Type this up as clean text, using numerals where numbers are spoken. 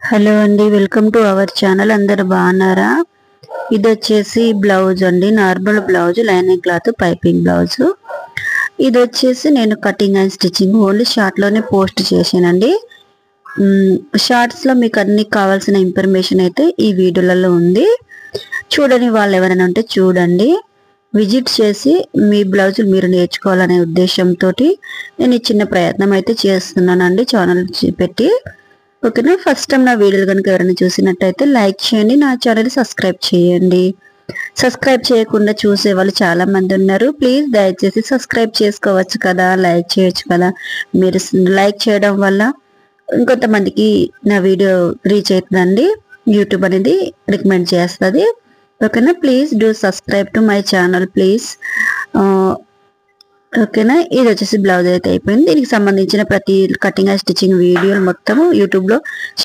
Hello అండి, welcome to our channel. అందరు బాగున్నారా? ఇది వచ్చేసి బ్లౌజ్ అండి, normal blouse, lining cloth, piping blouse. ఇది వచ్చేసి నేను cutting and stitching only short లోనే పోస్ట్ చేశానండి. షార్ట్స్ లో మీకు అన్ని కావాల్సిన ఇన్ఫర్మేషన్ అయితే ఈ వీడియోలలో ఉంది. చూడని వాళ్ళు ఎవరైనా ఉంటే చూడండి, విజిట్ చేసి మీ బ్లౌజులు మీరు నేర్చుకోవాలనే ఉద్దేశంతో నేను ఈ చిన్న ప్రయత్నం అయితే చేస్తున్నానండి ఛానల్ పెట్టి. ఓకేనా? ఫస్ట్ టైం నా వీడియోలు కనుక ఎవరైనా చూసినట్టయితే లైక్ చేయండి, నా ఛానల్ సబ్స్క్రైబ్ చేయండి. సబ్స్క్రైబ్ చేయకుండా చూసే వాళ్ళు చాలా మంది ఉన్నారు. ప్లీజ్ దయచేసి సబ్స్క్రైబ్ చేసుకోవచ్చు కదా, లైక్ చేయొచ్చు కదా. మీరు లైక్ చేయడం వల్ల ఇంకొంతమందికి నా వీడియో రీచ్ అవుతుందండి, యూట్యూబ్ అనేది రికమెండ్ చేస్తుంది. ఓకేనా? Please do subscribe to my channel please. ఓకేనా? ఇది వచ్చేసి బ్లౌజ్ అయితే అయిపోయింది. దీనికి సంబంధించిన ప్రతి కటింగ్ అండ్ స్టిచ్చింగ్ వీడియోలు మొత్తం యూట్యూబ్లో